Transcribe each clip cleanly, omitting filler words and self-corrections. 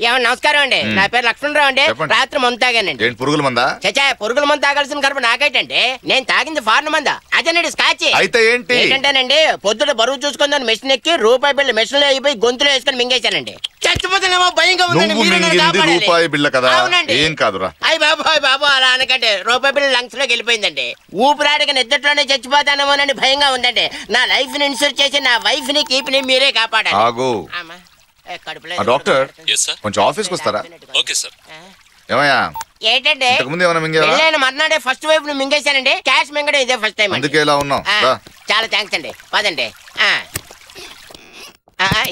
నమస్కారం అండి. నా పేరు లక్ష్మణరావు అండి. రాత్రి మందు తాగానండి. పురుగుల మందా? చచ్చా, పురుగుల మందు తాగాల్సిన కడుపు నాకైటండి. నేను తాగింది ఫారెన్ మందా, అదేనండి స్కాచ్. అయితే ఏంటంటేనండి, పొద్దుట బరువు చూసుకుందని మెషిన్ ఎక్కి రూపాయి బిళ్ళ మెషిన్ లో అయిపోయి గొంతులో వేసుకొని మింగేశానండి. చచ్చిపోతానేమో భయంగా ఉందండి. రూపాయి బిళ్ళ కదా, ఏం కాదురా. అయ్యి బాబు అలా అనకండి. రూపాయి బిళ్ళ లంగ్స్ లోకి వెళ్ళిపోయిందండి. ఊపిరాడికి నిద్రలోనే చచ్చిపోతానేమోనని భయంగా ఉందండి. నా లైఫ్ ని ఇన్సూర్ చేసి నా వైఫ్ ని కీప్ ని మీరే కాపాడాలి. డాక్టర్ కొంచెం ఆఫీస్కి వస్తారా? Okay sir. ఏమయ్యా ఏంటండి, మర్నాడే ఫస్ట్ వైఫ్ ను మింగేశానండి. క్యాష్ మింగడం ఇదే ఫస్ట్ టైం. అందుకే ఇలా ఉన్నాం. చాలా థ్యాంక్స్ అండి. పదండి.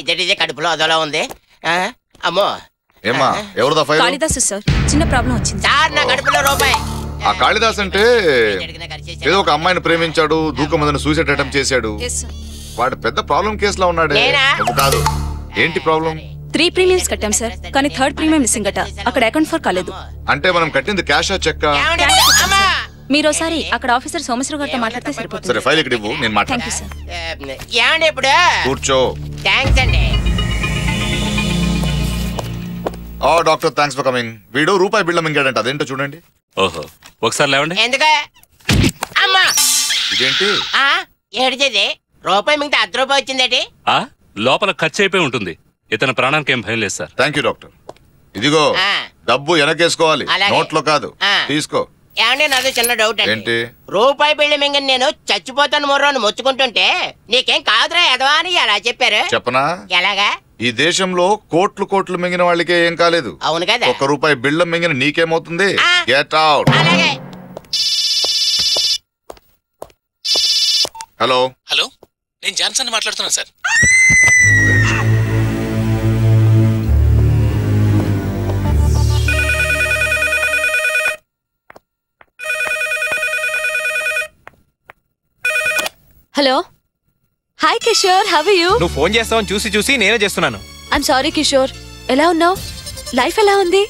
ఇదే కడుపులో అదోలా ఉంది. అమ్మో, ఏమా ఎవరిదా ఫైల్? కాళిదాసు సార్, చిన్న ప్రాబ్లం వచ్చింది సార్. నా కడుపులో రూపాయి. ఆ కాళిదాస్ అంటే ఏదో ఒక అమ్మాయిని ప్రేమించాడు, దూకమందని సూసైడ్ అటెంప్ట్ చేశాడు. వాడు పెద్ద ప్రాబ్లం కేసులో ఉన్నాడు. కాదు, ఏంటి ప్రాబ్లం? 3 ప్రీమియమ్స్ కట్టాం సార్, కానీ 3rd ప్రీమియం మిస్సింగ్ అట. అక్కడ అకౌంట్ ఫర్ కాలేదు. అంటే మనం కట్టింది క్యాషా చెక్కా? మీరు ఒకసారి అక్కడ ఆఫీసర్ సోమేశ్వర గారితో మాట్లాడితే సరిపోతుంది. సరే, ఫైల్ ఇక్కడ ఇవ్వు, నేను మాట్లాడతాను. ఏమండి ఇప్పుడు? కూర్చో. థ్యాంక్స్ అండి. Doctor, thanks for coming. వీడు రూపాయి బిళ్ళ మింగాడంట, అదేంటో చూడండి. ఓహో, ఒకసారి లేవండి. ఎందుకు? అమ్మా, ఇదేంటి ఏడిచేది? రూపాయి మింగితే 10 రూపాయలు వచ్చిందేటి? లోపల ఖర్చు అయిపోయి ఉంటుంది. ఇతని ప్రాణానికి ఏం భయం లేదు సార్. Thank you doctor. ఇదిగో డబ్బు వెనకేసుకోవాలి, నోట్లో కాదు. తీసుకో. ఏమండి, నాదో చిన్న డౌట్ అండి. ఏంటి? రూపాయి బిళ్ళ మింగని నేను చచ్చిపోతాను మొర్రోని మొచ్చుకుంటుంటే నీకేం కాదురా ఎదవా అని అలా చెప్పారు. చెప్పనా? ఎలాగా? ఈ దేశంలో కోట్లు మింగిన వాళ్ళకే ఏం కాలేదు. అవును కదా. 1 రూపాయి బిళ్ళ మింగిన నీకేమవుతుంది? Get out. అలాగే. హలో, నేను జాన్సన్ మాట్లాడుతున్నాను sir. Hello, hi Kishore, how are you? నువ్వు ఫోన్ చేస్తావని చూసి నేనే చేస్తున్నాను. ఐమ్ సారీ కిషోర్, ఎలా ఉన్నావు? లైఫ్ ఎలా ఉంది?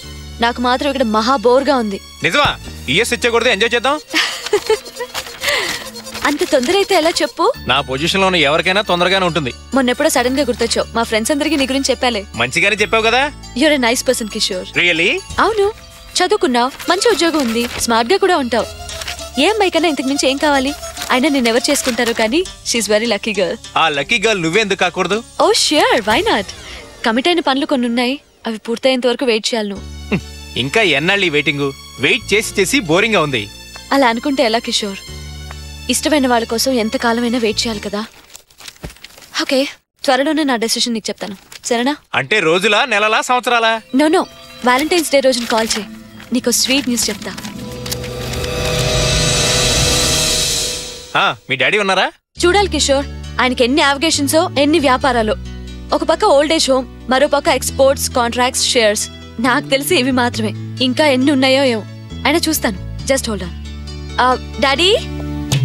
నాకు మాత్రం ఇక్కడ మహా బోర్ గా ఉంది. నిజమా? ఈఎస్ ఇచ్చకూడదు, ఎంజాయ్ చేద్దాం. అంత తొందర అయితే ఎలా చెప్పు? నా పొజిషన్ లో ఉన్న ఎవరికైనా తొందరగానే ఉంటుంది. మొన్నెప్పుడో సడన్ గా గుర్తొచ్చావు. మా ఫ్రెండ్స్ అందరికి నీ గురించి చెప్పాలే. మంచిగానే చెప్పావు కదా. You're a nice person Kishore. Really? అవును, చదువుకున్నావు, మంచి ఉద్యోగం ఉంది, స్మార్ట్ గా కూడా ఉంటావు. ఏ అమ్మాయి కన్నా ఇంతకు మించి ఏం కావాలి? అయినా నేను ఎవరు చేసుకుంటారో కానీ షీఈస్ వెరీ లక్కీ గర్ల్. ఆ లక్కీ గర్ల్ నువ్వెందుకు కాకూడదు? ఓ ష్యూర్, వై నాట్? కమిట్ అయిన పనులు కొన్ని ఉన్నాయి, అవి పూర్తయ్యేంత వరకు వెయిట్ చేయాలి నువ్వు. ఇంకా ఎన్నాళ్ళు వెయిటింగ్? వెయిట్ చేసి బోరింగ్ గా ఉంది. అలా అనుకుంటే ఎలా కిషోర్? ఇష్టమైన వాళ్ళ కోసం ఎంత కాలమైనా వెయిట్ చేయాలి కదా. ఓకే, త్వరలోనే నా డెసిషన్ నీకు చెప్తాను, సరేనా? అంటే రోజులా, నెలలా, సంవత్సరాలా? నో, వ్యాలంటైన్స్ డే రోజున కాల్ చేయి, నీకు స్వీట్ న్యూస్ చెప్తా. మీ డాడీ ఉన్నారా? చూడాలి కిషోర్, ఆయనకి ఎన్ని అవిగేషన్స్, ఎన్ని వ్యాపారాలు. ఒక పక్క ఓల్డ్ ఏజ్ హోమ్, మరో పక్క ఎక్స్పోర్ట్స్, కాంట్రాక్ట్స్, షేర్స్. నాకు తెలిసి ఇవి మాత్రమే, ఇంకా ఎన్ని ఉన్నాయో ఏమో. అయినా చూస్తాను, జస్ట్ హోల్డ్ ఆన్. డాడీ.